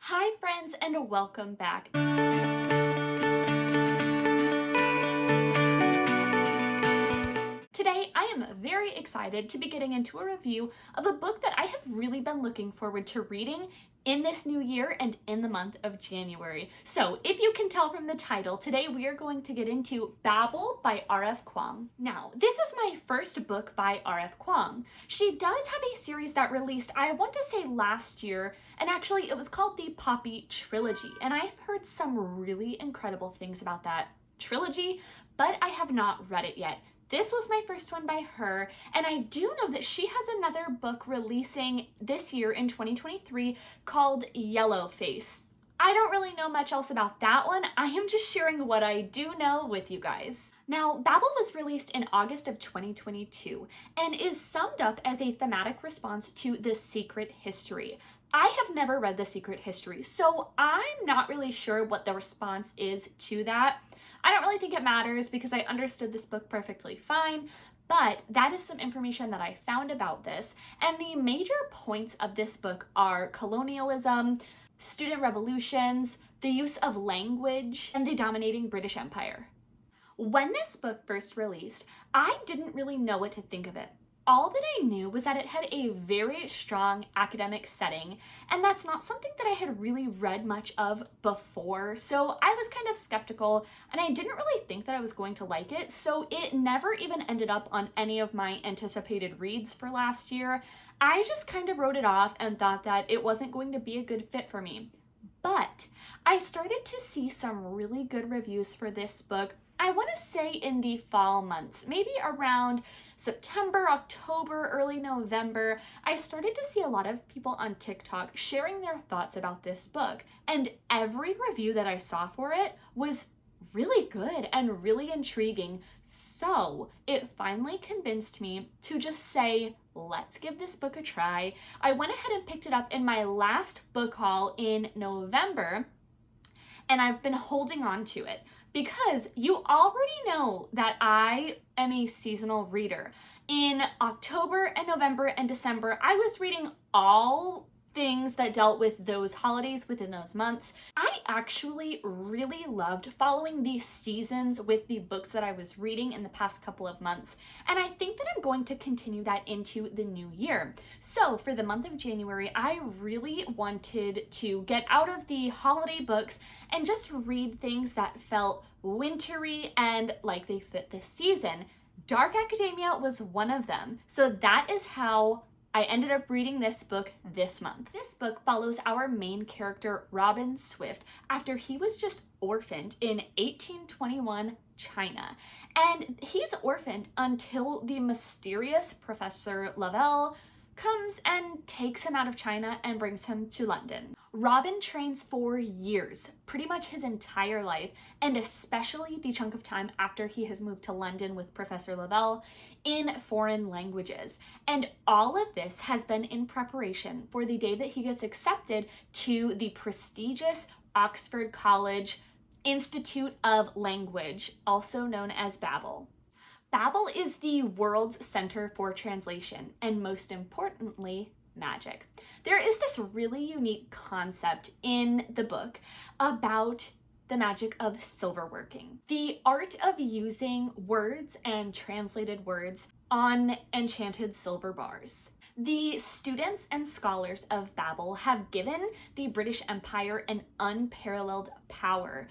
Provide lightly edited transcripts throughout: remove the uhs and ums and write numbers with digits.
Hi friends and welcome back. Today I am very excited to be getting into a review of a book that I have really been looking forward to reading in this new year and in the month of January. So if you can tell from the title, today we are going to get into Babel by R.F. Kuang. Now, this is my first book by R.F. Kuang. She does have a series that released, I want to say last year, and actually it was called the Poppy Trilogy, and I've heard some really incredible things about that trilogy, but I have not read it yet. This was my first one by her, and I do know that she has another book releasing this year in 2023 called Yellow Face. I don't really know much else about that one. I am just sharing what I do know with you guys. Now, Babel was released in August of 2022 and is summed up as a thematic response to The Secret History. I have never read The Secret History, so I'm not really sure what the response is to that. I don't really think it matters because I understood this book perfectly fine, but that is some information that I found about this. And the major points of this book are colonialism, student revolutions, the use of language, and the dominating British Empire. When this book first released, I didn't really know what to think of it. All that I knew was that it had a very strong academic setting, and that's not something that I had really read much of before, so I was kind of skeptical, and I didn't really think that I was going to like it, so it never even ended up on any of my anticipated reads for last year. I just kind of wrote it off and thought that it wasn't going to be a good fit for me. But I started to see some really good reviews for this book, I want to say in the fall months, maybe around September, October, early November. I started to see a lot of people on TikTok sharing their thoughts about this book, and every review that I saw for it was really good and really intriguing. So it finally convinced me to just say, let's give this book a try. I went ahead and picked it up in my last book haul in November, and I've been holding on to it because you already know that I am a seasonal reader. In October and November and December, I was reading all things that dealt with those holidays within those months. I actually really loved following these seasons with the books that I was reading in the past couple of months, and I think that I'm going to continue that into the new year. So for the month of January, I really wanted to get out of the holiday books and just read things that felt wintry and like they fit this season. Dark Academia was one of them, so that is how I ended up reading this book this month. This book follows our main character, Robin Swift, after he was just orphaned in 1821 China. And he's orphaned until the mysterious Professor Lavelle comes and takes him out of China and brings him to London. Robin trains for years, pretty much his entire life, and especially the chunk of time after he has moved to London with Professor Lavelle, in foreign languages. And all of this has been in preparation for the day that he gets accepted to the prestigious Oxford College Institute of Language, also known as Babel. Babel is the world's center for translation, and most importantly, magic. There is this really unique concept in the book about the magic of silverworking, the art of using words and translated words on enchanted silver bars. The students and scholars of Babel have given the British Empire an unparalleled power.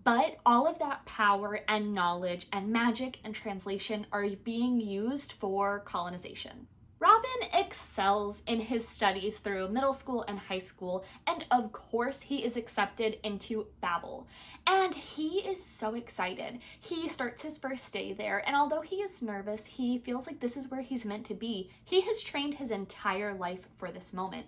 But all of that power and knowledge and magic and translation are being used for colonization. Robin excels in his studies through middle school and high school, and of course he is accepted into Babel. And he is so excited. He starts his first day there, and although he is nervous, he feels like this is where he's meant to be. He has trained his entire life for this moment.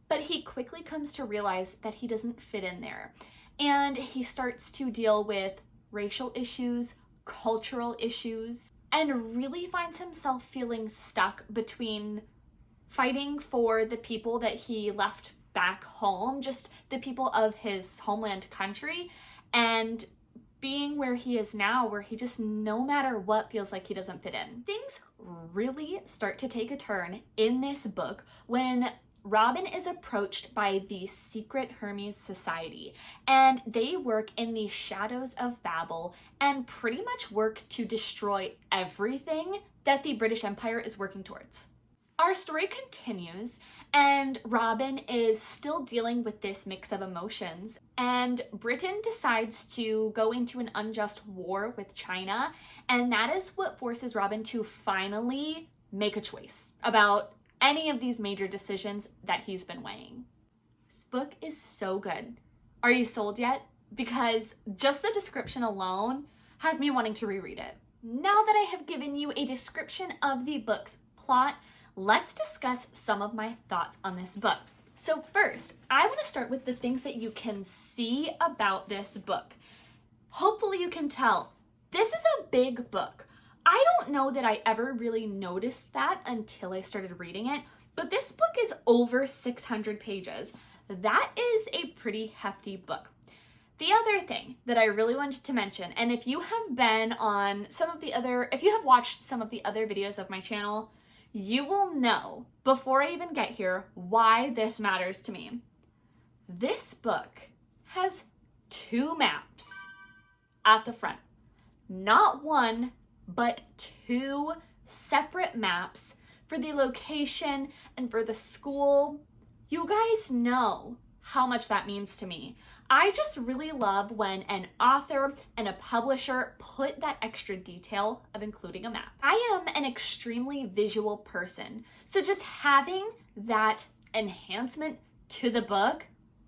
But he quickly comes to realize that he doesn't fit in there. And he starts to deal with racial issues, cultural issues, and really finds himself feeling stuck between fighting for the people that he left back home, just the people of his homeland country, and being where he is now, where he just, no matter what, feels like he doesn't fit in. Things really start to take a turn in this book when Robin is approached by the secret Hermes Society, and they work in the shadows of Babel and pretty much work to destroy everything that the British Empire is working towards. Our story continues, and Robin is still dealing with this mix of emotions, and Britain decides to go into an unjust war with China, and that is what forces Robin to finally make a choice about any of these major decisions that he's been weighing. This book is so good. Are you sold yet? Because just the description alone has me wanting to reread it. Now that I have given you a description of the book's plot, let's discuss some of my thoughts on this book. So first, I want to start with the things that you can see about this book. Hopefully you can tell, this is a big book. I don't know that I ever really noticed that until I started reading it, but this book is over 600 pages. That is a pretty hefty book. The other thing that I really wanted to mention, and if you have been on if you have watched some of the other videos of my channel, you will know, before I even get here, why this matters to me. This book has 2 maps at the front. Not one, but 2 separate maps for the location and for the school. You guys know how much that means to me. I just really love when an author and a publisher put that extra detail of including a map. I am an extremely visual person, so just having that enhancement to the book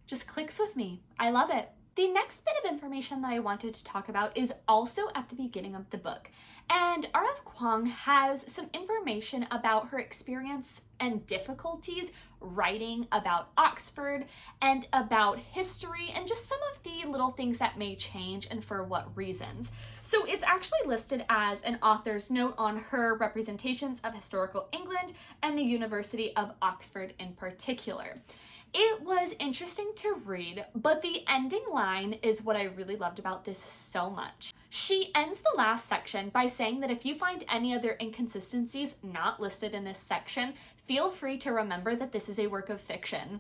just clicks with me. I love it. The next bit of information that I wanted to talk about is also at the beginning of the book. And R.F. Kuang has some information about her experience and difficulties writing about Oxford and about history and just some of the little things that may change and for what reasons. So it's actually listed as an author's note on her representations of historical England and the University of Oxford in particular. It was interesting to read, but the ending line is what I really loved about this so much. She ends the last section by saying that if you find any other inconsistencies not listed in this section, feel free to remember that this is a work of fiction.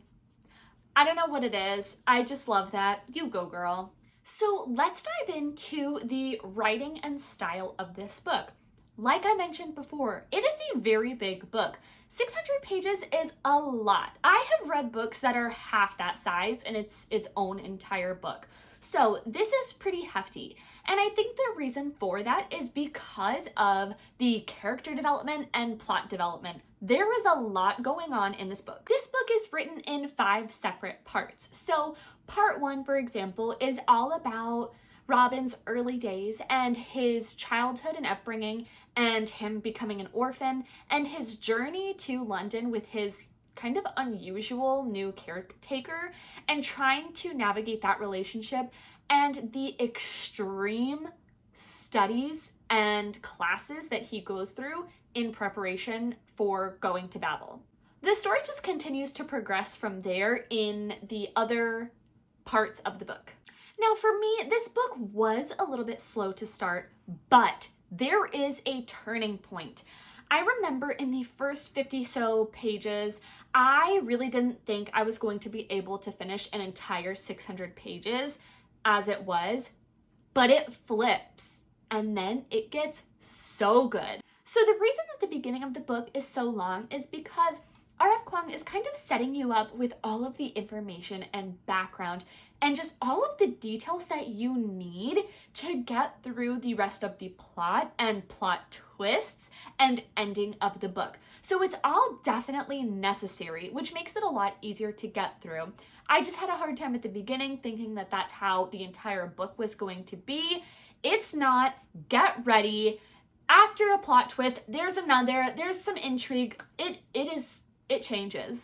I don't know what it is. I just love that. You go, girl. So let's dive into the writing and style of this book. Like I mentioned before, it is a very big book. 600 pages is a lot. I have read books that are half that size and it's its own entire book. So this is pretty hefty. And I think the reason for that is because of the character development and plot development. There is a lot going on in this book. This book is written in 5 separate parts. So part 1, for example, is all about Robin's early days and his childhood and upbringing and him becoming an orphan and his journey to London with his kind of unusual new caretaker and trying to navigate that relationship and the extreme studies and classes that he goes through in preparation for going to Babel. The story just continues to progress from there in the other parts of the book. Now for me, this book was a little bit slow to start, but there is a turning point. I remember in the first 50 so pages, I really didn't think I was going to be able to finish an entire 600 pages as it was, but it flips and then it gets so good. So the reason that the beginning of the book is so long is because R.F. Kuang is kind of setting you up with all of the information and background and just all of the details that you need to get through the rest of the plot and plot twists and ending of the book. So it's all definitely necessary, which makes it a lot easier to get through. I just had a hard time at the beginning thinking that that's how the entire book was going to be. It's not. Get ready. After a plot twist, there's some intrigue. It changes.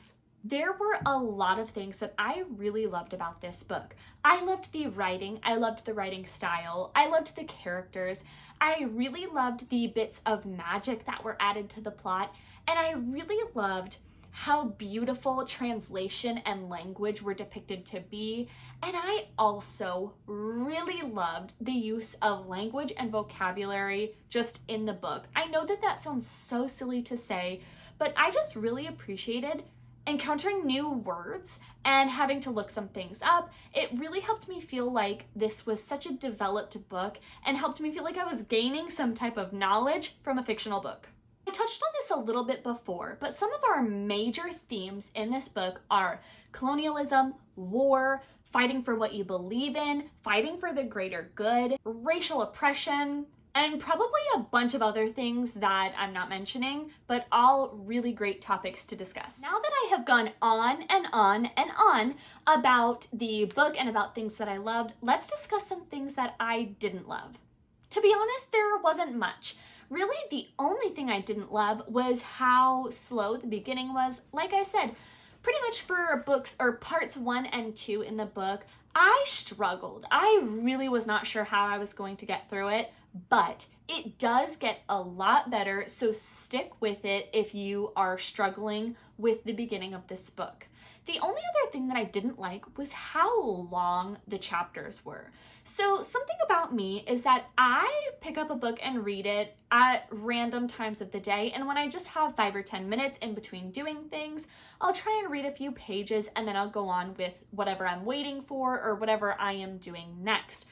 There were a lot of things that I really loved about this book. I loved the writing, I loved the writing style, I loved the characters, I really loved the bits of magic that were added to the plot, and I really loved how beautiful translation and language were depicted to be, and I also really loved the use of language and vocabulary just in the book. I know that that sounds so silly to say, but I just really appreciated encountering new words and having to look some things up, it really helped me feel like this was such a developed book and helped me feel like I was gaining some type of knowledge from a fictional book. I touched on this a little bit before, but some of our major themes in this book are colonialism, war, fighting for what you believe in, fighting for the greater good, racial oppression, and probably a bunch of other things that I'm not mentioning, but all really great topics to discuss. Now that I have gone on and on and on about the book and about things that I loved, let's discuss some things that I didn't love. To be honest, there wasn't much. Really, the only thing I didn't love was how slow the beginning was. Like I said, pretty much for books or parts 1 and 2 in the book, I struggled. I really was not sure how I was going to get through it, but it does get a lot better, so stick with it if you are struggling with the beginning of this book. The only other thing that I didn't like was how long the chapters were. So something about me is that I pick up a book and read it at random times of the day, and when I just have 5 or 10 minutes in between doing things, I'll try and read a few pages and then I'll go on with whatever I'm waiting for or whatever I am doing next.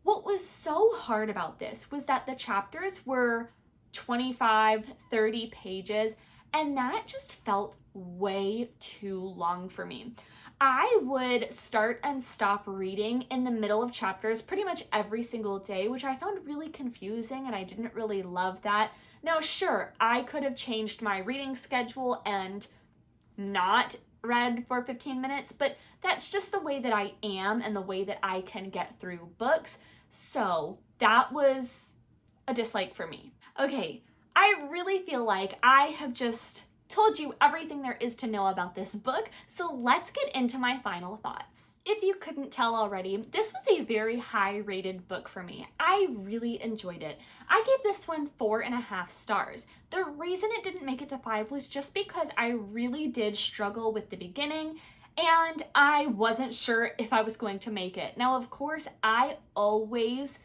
What was so hard about this was that the chapters were 25, 30 pages, and that just felt way too long for me. I would start and stop reading in the middle of chapters pretty much every single day, which I found really confusing, and I didn't really love that. Now, sure, I could have changed my reading schedule and not read for 15 minutes, but that's just the way that I am and the way that I can get through books. So that was a dislike for me. Okay, I really feel like I have just told you everything there is to know about this book, so let's get into my final thoughts. If you couldn't tell already, this was a very high-rated book for me. I really enjoyed it. I gave this one 4.5 stars. The reason it didn't make it to 5 was just because I really did struggle with the beginning, and I wasn't sure if I was going to make it. Now, of course, I always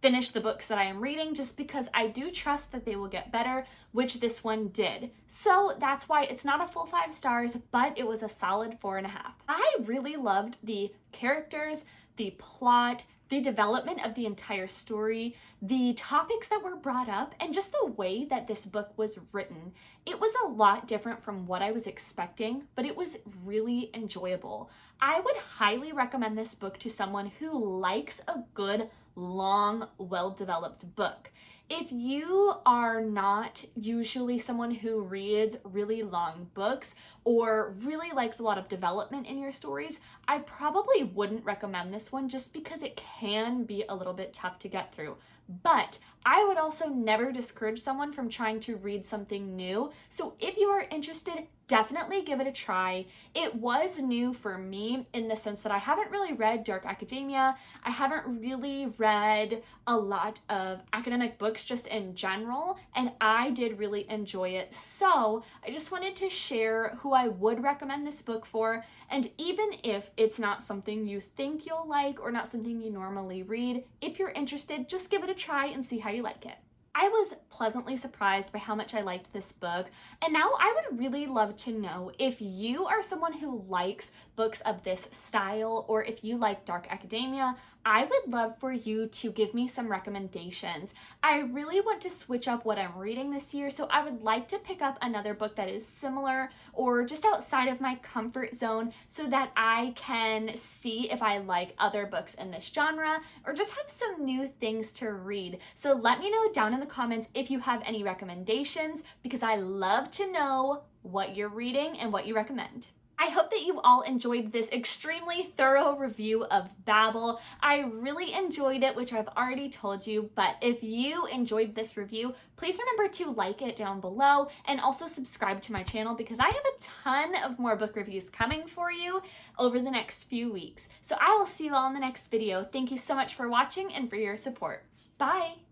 finish the books that I am reading just because I do trust that they will get better, which this one did. So that's why it's not a full 5 stars, but it was a solid 4.5. I really loved the characters, the plot, the development of the entire story, the topics that were brought up, and just the way that this book was written. It was a lot different from what I was expecting, but it was really enjoyable. I would highly recommend this book to someone who likes a good, long, well-developed book. If you are not usually someone who reads really long books or really likes a lot of development in your stories, I probably wouldn't recommend this one just because it can be a little bit tough to get through. But I would also never discourage someone from trying to read something new. So if you are interested, definitely give it a try. It was new for me in the sense that I haven't really read dark academia. I haven't really read a lot of academic books just in general, and I did really enjoy it. So I just wanted to share who I would recommend this book for, and even if it's not something you think you'll like or not something you normally read, if you're interested, just give it a try and see how you like it. I was pleasantly surprised by how much I liked this book, and now I would really love to know if you are someone who likes books of this style, or if you like dark academia. I would love for you to give me some recommendations. I really want to switch up what I'm reading this year, so I would like to pick up another book that is similar or just outside of my comfort zone so that I can see if I like other books in this genre or just have some new things to read. So let me know down in the comments if you have any recommendations, because I love to know what you're reading and what you recommend. I hope that you all enjoyed this extremely thorough review of Babel. I really enjoyed it, which I've already told you, but if you enjoyed this review, please remember to like it down below and also subscribe to my channel because I have a ton of more book reviews coming for you over the next few weeks. So I will see you all in the next video. Thank you so much for watching and for your support. Bye!